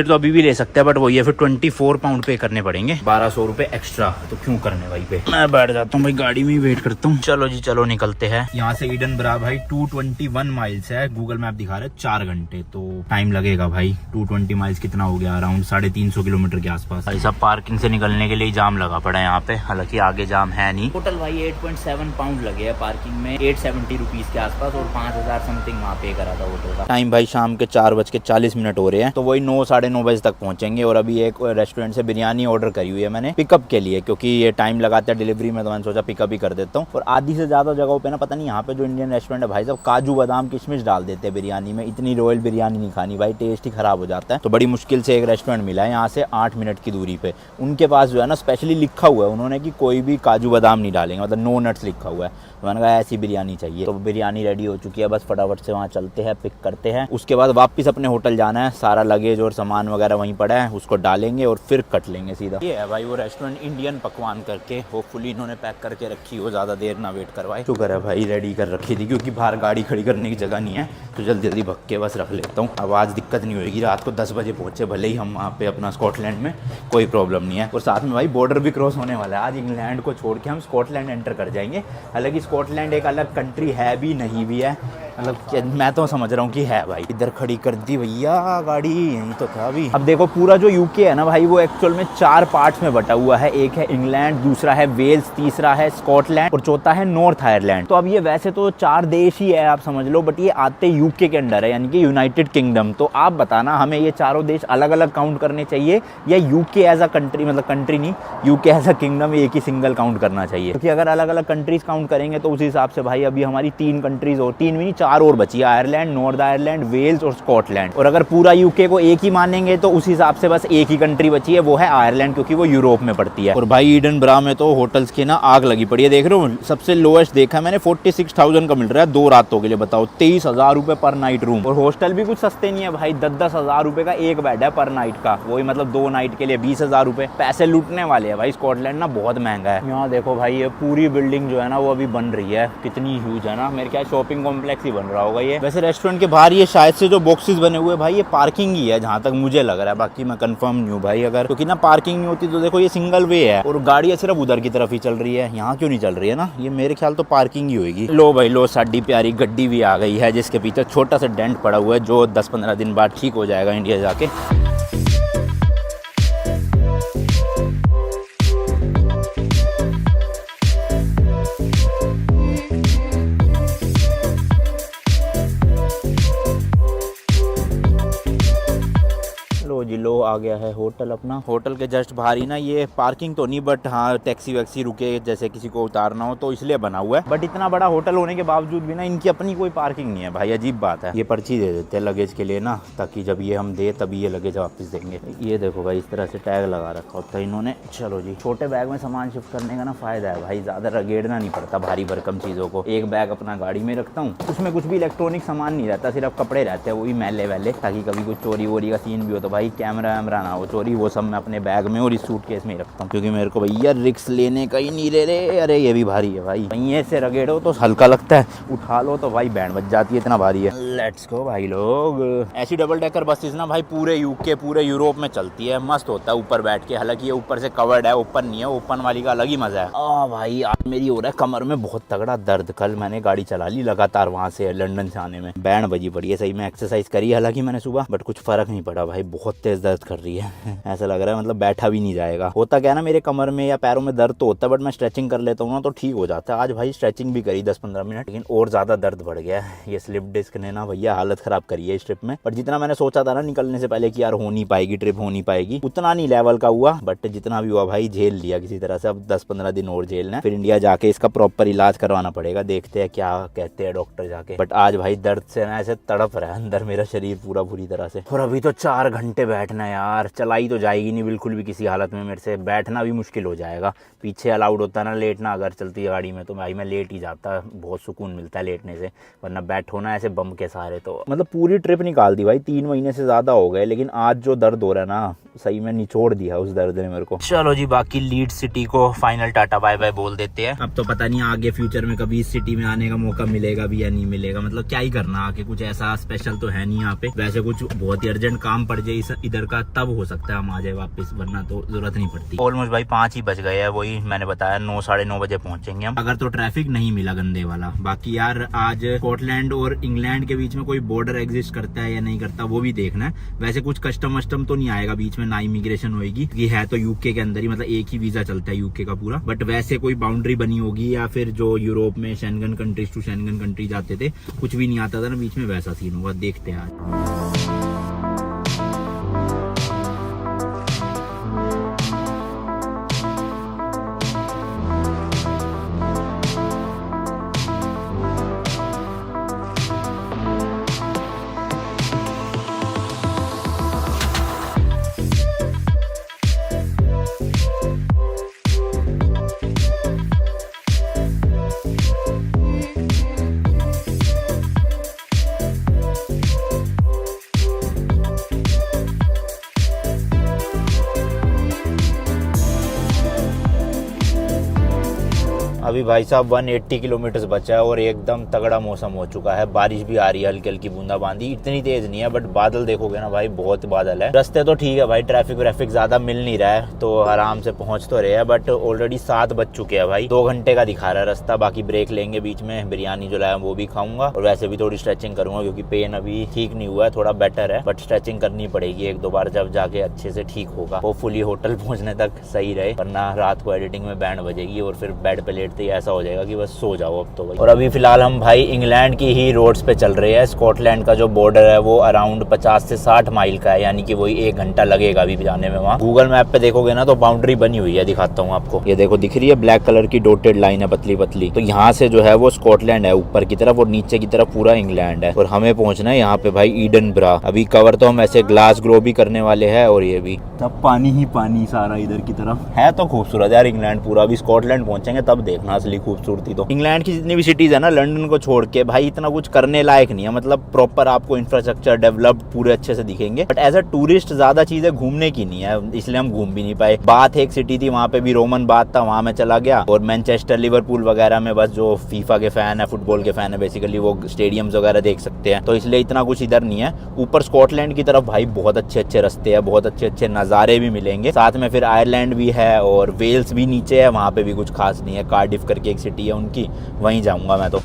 फिर तो अभी भी ले सकते हैं, बट वही है फिर 24 पाउंड पे करने पड़ेंगे, 1200 रुपए एक्स्ट्रा। तो क्यों करने भाई पे, मैं बैठ जाता हूँ भाई गाड़ी में ही वेट करता हूँ। चलो जी चलो निकलते हैं यहाँ से। एडिनबरा भाई 221 माइल्स है, गूगल मैप दिखा रहा है 4 घंटे, तो टाइम लगेगा भाई। 220 माइल्स कितना हो गया, अराउंड 350 किलोमीटर के आसपास। भाई सब पार्किंग से निकलने के लिए जाम लगा पड़ा है यहाँ पे, हालांकि आगे जाम है नहीं। टोटल भाई 8.7 पाउंड लगे हैं पार्किंग में, 870 रुपीज के आसपास, और 5000 समथिंग वहाँ पे करा था ऑटो का। टाइम भाई शाम के 4:40 हो रहे हैं, तो वही 9 साढ़े 9 बजे तक पहुंचेंगे। और अभी एक रेस्टोरेंट से बिरयानी ऑर्डर करी हुई है मैंने पिकअप के लिए, क्योंकि ये टाइम लगाता है डिलीवरी में, तो मैंने सोचा पिकअप ही कर देता हूँ। और आधी से ज्यादा जगहों पे ना पता नहीं यहाँ पे जो इंडियन रेस्टोरेंट है भाई साहब काजू बादाम किशमिश डाल देते हैं बिरयानी में। इतनी रॉयल बिरयानी नहीं खानी भाई, टेस्ट ही खराब हो जाता है। तो बड़ी मुश्किल से एक रेस्टोरेंट मिला है यहाँ से 8 मिनट की दूरी पे, उनके पास जो है ना स्पेशली लिखा हुआ है उन्होंने कि कोई भी काजू बादाम नहीं डालेंगे, मतलब नो नट्स लिखा हुआ है। तो मैंने कहा ऐसी बिरयानी चाहिए। तो बिरयानी रेडी हो चुकी है, बस फटाफट से वहाँ चलते हैं, पिक करते हैं। उसके बाद वापस अपने होटल जाना है, सारा लगेज और सामान वगैरह वहीं पड़ा है, उसको डालेंगे और फिर कट लेंगे सीधा। ये है भाई वो रेस्टोरेंट, इंडियन पकवान करके, होपफुली इन्होंने पैक करके रखी हो, ज़्यादा देर ना वेट करवाए। शुक्र है भाई रेडी कर रखी थी, क्योंकि बाहर गाड़ी खड़ी करने की जगह नहीं है, तो जल्दी जल्दी भग के बस रख लेता हूँ। अब आज दिक्कत नहीं होगी, रात को 10 बजे पहुँचे भले ही हम वहाँ पे अपना स्कॉटलैंड में, कोई प्रॉब्लम नहीं है। और साथ में भाई बॉर्डर भी क्रॉस होने वाला है, आज इंग्लैंड को छोड़ के हम स्कॉटलैंड एंटर कर जाएंगे। हालांकि स्कॉटलैंड एक अलग कंट्री है भी नहीं भी है, मतलब मैं तो समझ रहा हूँ कि है भाई। इधर खड़ी कर दी भैया गाड़ी, यही तो था अभी। अब देखो पूरा जो यूके है ना भाई, वो एक्चुअल में 4 पार्ट्स में बटा हुआ है। एक है इंग्लैंड, दूसरा है वेल्स, तीसरा है स्कॉटलैंड और चौथा है नॉर्थ आयरलैंड। तो अब ये वैसे तो 4 देश ही है आप समझ लो, बट ये आते यूके के अंडर है, यानी कि यूनाइटेड किंगडम। तो आप बताना हमें ये चारों देश अलग अलग काउंट करने चाहिए या यूके एज अ कंट्री, मतलब कंट्री नहीं, यूके एज अ किंगडम एक ही सिंगल काउंट करना चाहिए। क्योंकि अगर अलग अलग कंट्रीज काउंट करेंगे तो उस हिसाब से भाई अभी हमारी 3 कंट्रीज और 3 भी नहीं 4 और बची है, आयरलैंड, नॉर्थ आयरलैंड, वेल्स और स्कॉटलैंड। और अगर पूरा यूके को एक ही मानेंगे तो उस हिसाब से बस एक ही कंट्री बची है, वो है आयरलैंड, क्योंकि वो यूरोप में पड़ती है। और भाई एडिनबरा में तो होटल्स की ना आग लगी पड़ी है, देख रहे हो सबसे लोएस्ट देखा मैंने 46,000 का मिल रहा है 2 रातों के लिए, बताओ 23,000 रुपए पर नाइट रूम। और हॉस्टल भी कुछ सस्ते नहीं है भाई, 10-10 हजार रुपए का एक बेड है पर नाइट का, वही मतलब 2 नाइट के लिए 20,000 रुपए। पैसे लूटने वाले हैं भाई, स्कॉटलैंड ना बहुत महंगा है। यहाँ देखो भाई ये पूरी बिल्डिंग जो है ना वो अभी बन रही है, कितनी ह्यूज है ना, मेरे क्या शॉपिंग कॉम्प्लेक्स ही बन रहा होगा ये। वैसे रेस्टोरेंट के बाहर ये शायद से जो बॉक्सेस बने हुए भाई ये पार्किंग ही है, जहाँ तक मुझे लग रहा है, बाकी मैं कंफर्म नहीं हूँ भाई। अगर क्योंकि ना पार्किंग नहीं होती तो देखो ये सिंगल वे है और गाड़ियाँ सिर्फ उधर की तरफ ही चल रही है, यहाँ क्यों नहीं चल रही है ना, ये मेरे ख्याल तो पार्किंग ही होगी। लो भाई लो, साडी प्यारी गड्डी भी आ गई है, जिसके पीछे छोटा सा डेंट पड़ा हुआ है, जो 10-15 दिन बाद ठीक हो जाएगा इंडिया जाके। जी लो आ गया है होटल अपना। होटल के जस्ट बाहर ही ना, ये पार्किंग तो नहीं बट हाँ टैक्सी वैक्सी रुके जैसे किसी को उतारना हो तो इसलिए बना हुआ है। बट इतना बड़ा होटल होने के बावजूद भी ना इनकी अपनी कोई पार्किंग नहीं है भाई, अजीब बात है। ये पर्ची दे देते हैं लगेज के लिए ना, ताकि जब ये हम दे तभी ये लगेज वापस देंगे। ये देखो भाई इस तरह से टैग लगा रखा होता है इन्होंने। चलो जी, छोटे बैग में सामान शिफ्ट करने का ना फायदा है भाई, ज्यादा रगेड़ना नहीं पड़ता भारी भरकम चीजों को। एक बैग अपना गाड़ी में रखता हूँ, उसमें कुछ भी इलेक्ट्रॉनिक सामान नहीं रहता, सिर्फ कपड़े रहते हैं वही मैले वैले, ताकि कभी कुछ चोरी वोरी का सीन भी हो तो भाई कैमरा वैमरा ना हो चोरी, वो सब मैं अपने बैग में और इस सूटकेस में रखता हूँ, क्योंकि मेरे को भैया रिक्स लेने का ही नहीं रे। अरे ये भी भारी है भाई, पहिए से रगेड़ो तो हल्का लगता है, उठा लो तो भाई बैंड बज जाती है, इतना भारी है। लेट्स गो भाई लोग। ऐसी डबल डेकर बसेस ना भाई पूरे यूके पूरे यूरोप में चलती है, मस्त होता है ऊपर बैठ के। हालांकि ये ऊपर से कवर्ड है, ओपन नहीं है, ओपन वाली का अलग ही मजा है। भाई आज मेरी हो रहा है कमर में बहुत तगड़ा दर्द, कल मैंने गाड़ी चला ली लगातार वहां से लंदन से आने में, बैंड बजी पड़ी है। सही में एक्सरसाइज करी हालांकि मैंने सुबह, बट कुछ फर्क नहीं पड़ा भाई, बहुत तेज दर्द कर रही है। ऐसा लग रहा है मतलब बैठा भी नहीं जाएगा। होता क्या है ना, मेरे कमर में या पैरों में दर्द तो होता है, बट मैं स्ट्रेचिंग कर लेता हूँ ना तो ठीक हो जाता है। आज भाई स्ट्रेचिंग भी करी 10-15 मिनट, लेकिन और ज्यादा दर्द बढ़ गया है। ये स्लिप डिस्क ने ना भैया हालत खराब करी है इस ट्रिप में। पर जितना मैंने सोचा था ना निकलने से पहले कि यार हो नहीं पाएगी ट्रिप, हो नहीं पाएगी, उतना नहीं लेवल का हुआ, बट जितना भी हुआ भाई झेल लिया किसी तरह से। अब 10-15 दिन और झेलना है, फिर इंडिया जाके इसका प्रॉपर इलाज करवाना पड़ेगा, देखते हैं क्या कहते हैं डॉक्टर जाके। बट आज भाई दर्द से ना ऐसे तड़प रहा है अंदर मेरा शरीर पूरा बुरी तरह से। और अभी तो 4 घंटे बैठना है यार, चलाई तो जाएगी नहीं बिल्कुल भी किसी हालत में, मेरे से बैठना भी मुश्किल हो जाएगा। पीछे अलाउड होता है ना लेटना, अगर चलती है गाड़ी में तो भाई मैं लेट ही जाता, बहुत सुकून मिलता है लेटने से, वरना बैठो ना ऐसे बम के सहारे तो मतलब पूरी ट्रिप निकाल दी भाई। 3 महीने से ज्यादा हो गए, लेकिन आज जो दर्द हो रहा है ना सही में निचोड़ दिया उस दर्द ने मेरे को। चलो जी, बाकी लीड सिटी को फाइनल टाटा बाय बाय बोल देते हैं। अब तो पता नहीं आगे फ्यूचर में कभी इस सिटी में आने का मौका मिलेगा भी या नहीं मिलेगा, मतलब क्या ही करना आके, कुछ ऐसा स्पेशल तो है नहीं यहाँ पे। वैसे कुछ बहुत ही अर्जेंट काम पड़ जाए इधर का, तब हो सकता है हम आ जाए वापस, वरना तो जरूरत नहीं पड़ती। ऑलमोस्ट भाई 5 ही बज गए हैं, वही मैंने बताया 9 साढ़े 9 बजे पहुंचेंगे हम, अगर तो ट्रैफिक नहीं मिला गंदे वाला। बाकी यार आज स्कॉटलैंड और इंग्लैंड के बीच में कोई बॉर्डर एग्जिस्ट करता है या नहीं करता वो भी देखना है। वैसे कुछ कस्टम वस्टम तो नहीं आएगा बीच में, ना इमिग्रेशन होगी, ये है तो यूके के अंदर ही, मतलब एक ही वीजा चलता है यूके का पूरा। बट वैसे कोई बाउंड्री बनी होगी, या फिर जो यूरोप में Schengen countries to Schengen country जाते थे, कुछ भी नहीं आता था ना बीच में, वैसा सीन होगा। देखते हैं आज। अभी भाई साहब 180 किलोमीटर बचा है और एकदम तगड़ा मौसम हो चुका है, बारिश भी आ रही है, हल्की हल्की बूंदाबांदी, इतनी तेज नहीं है बट बादल देखोगे ना भाई बहुत बादल है। रास्ते तो ठीक है भाई, ट्रैफिक व्रैफिक ज्यादा मिल नहीं रहा है तो आराम से पहुंच तो रहे हैं, बट ऑलरेडी 7 बज चुके हैं भाई, 2 घंटे का दिखा रहा है रास्ता। बाकी ब्रेक लेंगे बीच में, बिरयानी जो लाया वो भी खाऊंगा और वैसे भी थोड़ी स्ट्रेचिंग करूंगा क्योंकि पेन अभी ठीक नहीं हुआ है, थोड़ा बेटर है, बट स्ट्रेचिंग करनी पड़ेगी 1-2 बार, जब जाके अच्छे से ठीक होगा। होपफुली होटल पहुंचने तक सही रहे, वरना रात को एडिटिंग में बैंड बजेगी और फिर बेड पे लेटते ही ऐसा हो जाएगा कि बस सो जाओ अब तो भाई। और अभी फिलहाल हम भाई इंग्लैंड की ही रोड्स पे चल रहे हैं। स्कॉटलैंड का जो बॉर्डर है वो अराउंड 50 से 60 माइल का है, यानी कि वही 1 घंटा लगेगा अभी जाने में वहाँ। गूगल मैप पे देखोगे ना तो बाउंड्री बनी हुई है, दिखाता हूँ आपको, ये देखो दिख रही है ब्लैक कलर की डॉटेड लाइन है पतली पतली, तो यहाँ से जो है वो स्कॉटलैंड है ऊपर की तरफ और नीचे की तरफ पूरा इंग्लैंड है। और हमें पहुंचना है यहाँ पे भाई ईडनब्रा। अभी कवर तो हम ऐसे ग्लास ग्रो भी करने वाले हैं और ये भी तब पानी ही पानी सारा इधर की तरफ है। तो खूबसूरत यार इंग्लैंड पूरा। अभी स्कॉटलैंड पहुंचेंगे तब देखना असली खूबसूरती। तो इंग्लैंड की जितनी भी सिटीज है ना लंदन को छोड़ के भाई इतना कुछ करने लायक नहीं है, मतलब प्रॉपर आपको इंफ्रास्ट्रक्चर डेवलप्ड पूरे अच्छे से दिखेंगे, बट एज अ टूरिस्ट ज्यादा चीजें घूमने की नहीं है, इसलिए हम घूम भी नहीं पाए। बाथ एक सिटी थी, वहाँ पे भी रोमन बाथ था, वहाँ में चला गया, और मैनचेस्टर लिवरपूल वगैरह में बस जो फीफा के फैन है, फुटबॉल के फैन है बेसिकली, वो स्टेडियम्स वगैरह देख सकते हैं, तो इसलिए इतना कुछ इधर नहीं है। ऊपर स्कॉटलैंड की तरफ भाई बहुत अच्छे अच्छे रास्ते हैं, बहुत अच्छे अच्छे नज़ारे भी मिलेंगे, साथ में फिर आयरलैंड भी है और वेल्स भी नीचे है, वहाँ पे भी कुछ खास नहीं है। कार्डिफ करके एक सिटी है उनकी, वहीं जाऊँगा मैं तो।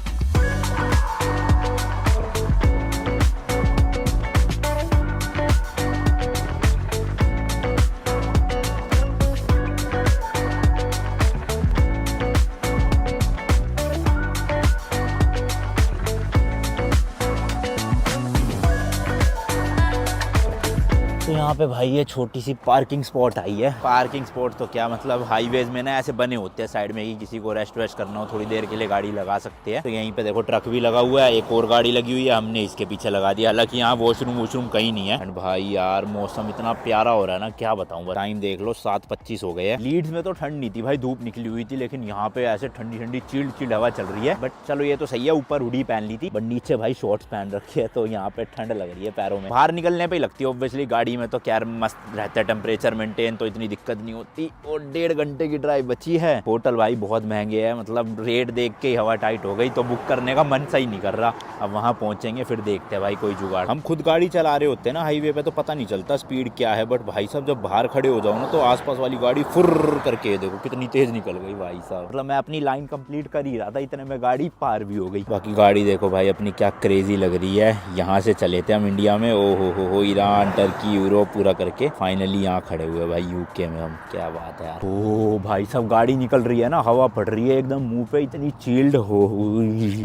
तो यहाँ पे भाई ये छोटी सी पार्किंग स्पॉट आई है। पार्किंग स्पॉट तो क्या मतलब हाईवेज में ना ऐसे बने होते हैं साइड में कि किसी को रेस्ट वेस्ट करना हो थोड़ी देर के लिए गाड़ी लगा सकते हैं। तो यहीं पे देखो ट्रक भी लगा हुआ है, एक और गाड़ी लगी हुई है, हमने इसके पीछे लगा दिया। हालांकि यहाँ वॉशरूम वॉशरूम कहीं नहीं है। एंड भाई यार मौसम इतना प्यारा हो रहा है ना, क्या बताऊँ। टाइम देख लो 7:25 हो गए हैं। लीड्स में तो ठंड नहीं थी भाई, धूप निकली हुई थी, लेकिन यहाँ पे ऐसे ठंडी ठंडी चिल्ड चिल्ड हवा चल रही है। बट चलो ये तो सही है, ऊपर हुडी पहन ली थी, बट नीचे भाई शॉर्ट्स पहन रखी है, तो यहाँ पे ठंड लग रही है पैरों में। बाहर निकलने पे ही लगती है ऑब्वियसली, गाड़ी में तो क्या मस्त रहता है टेम्परेचर मेंटेन, तो इतनी दिक्कत नहीं होती। और 1.5 घंटे की ड्राइव बची है। होटल भाई बहुत महंगे है, मतलब रेट देख के ही हवा टाइट हो गई, तो बुक करने का मन सही नहीं कर रहा। अब वहाँ पहुंचेंगे फिर देखते हैं भाई कोई जुगाड़। हम खुद गाड़ी चला रहे होते हैं ना हाईवे पे, तो पता नहीं चलता स्पीड क्या है, बट भाई साहब जब बाहर खड़े हो जाओ ना तो आसपास वाली गाड़ी फुर्र करके देखो कितनी तेज निकल गई भाई साहब। मतलब मैं अपनी लाइन कंप्लीट कर ही रहा था, इतने में गाड़ी पार भी हो गई। बाकी गाड़ी देखो भाई अपनी क्या क्रेजी लग रही है। यहाँ से चले थे हम इंडिया में, ओ हो ईरान टर्की यूरोप पूरा करके फाइनली यहाँ खड़े हुए भाई यूके में हम। क्या बात है यार। तो भाई साहब गाड़ी निकल रही है ना, हवा पड़ रही है एकदम मुंह पे, इतनी चिल्ड हो।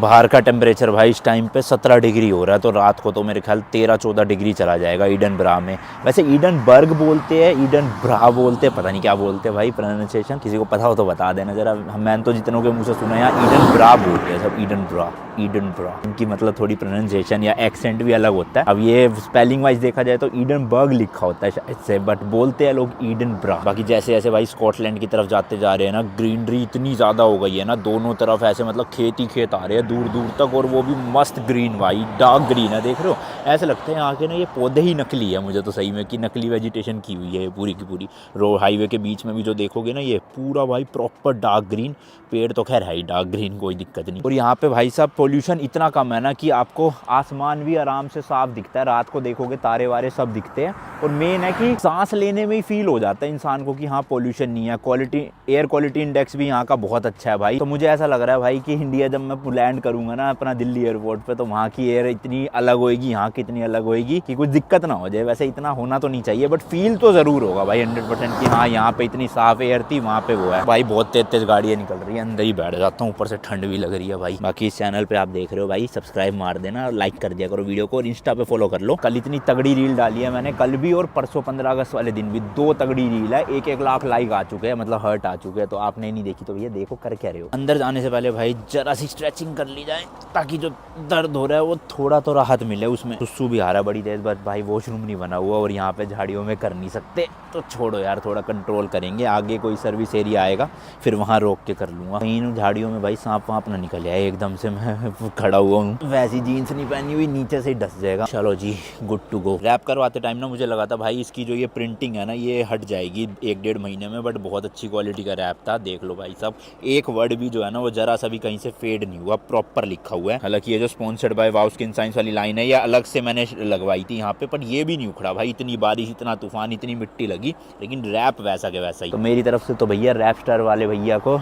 बाहर का टेम्परेचर भाई इस टाइम पे 17 डिग्री हो रहा है, तो रात को तो मेरे ख्याल 13-14 डिग्री चला जाएगा ईडनब्रा में। वैसे ईडनबर्ग बोलते हैं, ईडनब्रा बोलते हैं, पता नहीं क्या बोलते हैं भाई प्रोनाउंसिएशन, किसी को पता हो तो बता देना जरा। मैंने तो जितनों के मुँह से सुना है यहाँ ईडनब्रा बोलते हैं सब, ईडनब्रा ईडनब्रा। इनकी मतलब थोड़ी प्रोनाउंसिएशन या एक्सेंट भी अलग होता है। अब ये स्पेलिंग वाइज देखा जाए तो ईडनबर्ग लिखा होता है शायद से, बट बोलते हैं लोग ईडनब्रा। बाकी जैसे जैसे भाई स्कॉटलैंड की तरफ जाते जा रहे हैं ना, ग्रीनरी इतनी ज़्यादा हो गई है ना, दोनों तरफ ऐसे मतलब खेत ही खेत आ रहे हैं दूर दूर तक, और वो भी मस्त ग्रीन भाई, डार्क ग्रीन है। देख रहे हो ऐसे लगते हैं यहाँ के ना ये पौधे ही नकली है मुझे तो सही में, कि नकली वेजिटेशन की हुई है पूरी की पूरी। रोड हाईवे के बीच में भी जो देखोगे ना, ये पूरा भाई प्रॉपर डार्क ग्रीन। पेड़ तो खैर है ही डार्क ग्रीन, कोई दिक्कत नहीं। और यहाँ पे भाई साहब पोल्यूशन इतना कम है ना कि आपको आसमान भी आराम से साफ दिखता है। रात को देखोगे तारे वारे सब दिखते हैं, और मेन है कि सांस लेने में ही फील हो जाता है इंसान को कि हाँ पोल्यूशन नहीं है। क्वालिटी, एयर क्वालिटी इंडेक्स भी यहाँ का बहुत अच्छा है भाई। तो मुझे ऐसा लग रहा है भाई कि इंडिया जब मैं लैंड करूंगा ना अपना दिल्ली एयरपोर्ट पे, तो वहाँ की एयर इतनी अलग होएगी, यहाँ की इतनी अलग होएगी कि कुछ दिक्कत ना हो जाए। वैसे इतना होना तो नहीं चाहिए, बट फील तो जरूर होगा भाई 100% कि हाँ यहाँ पे इतनी साफ एयर थी, वहाँ पे वो है। भाई बहुत तेज तेज गाड़ियाँ निकल रही है, अंदर ही बैठ जाता हूँ, ऊपर से ठंड भी लग रही है भाई। बाकी इस चैनल पे आप देख रहे हो भाई, सब्सक्राइब मार देना, लाइक कर दिया करो वीडियो को, और इंस्टा पे फॉलो कर लो। कल इतनी तगड़ी रील डाली है मैंने, कल भी और परसों 15 अगस्त वाले दिन भी 2 तगड़ी रील है। 1-1 लाख लाइक आ चुके हैं, मतलब हर्ट आ चुके हैं। तो आपने नहीं देखी तो भैया देखो, कर क्या रहे हो। अंदर जाने से पहले भाई जरा सी स्ट्रेचिंग कर ली जाए, ताकि जो दर्द हो रहा है वो थोड़ा तो राहत मिले। उसमें सुसु भी आ रहा है बड़ी देर बाद भाई, वॉशरूम नहीं बना हुआ और यहाँ पे झाड़ियों में कर नहीं सकते, तो छोड़ो यार, थोड़ा कंट्रोल करेंगे। आगे कोई सर्विस एरिया आएगा फिर वहाँ रोक के कर लूंगा। इन झाड़ियों में भाई सांप वाप ना निकल आए एकदम से, मैं खड़ा हुआ हूँ, वैसी जीन्स नहीं पहनी हुई, नीचे से ही डस जाएगा। चलो जी गुड टू गो। रैप करवाते टाइम ना मुझे लगा था भाई इसकी जो ये प्रिंटिंग है ना ये हट जाएगी 1-1.5 महीने में, बट बहुत अच्छी क्वालिटी का रैप था। देख लो भाई साहब, एक वर्ड भी जो है ना वो जरा सा भी कहीं से फेड नहीं हुआ, प्रॉपर लिखा हुआ है। हालांकि ये जो sponsored by wow skin science वाली लाइन है ये अलग से मैंने लगवाई थी यहाँ पे, पर ये भी नहीं उखड़ा भाई। इतनी बारिश, इतना तूफान, इतनी मिट्टी लगी, लेकिन रैप वैसा के वैसा ही। तो मेरी तरफ से तो भैया रैप स्टार वाले भैया को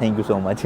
थैंक यू सो मच।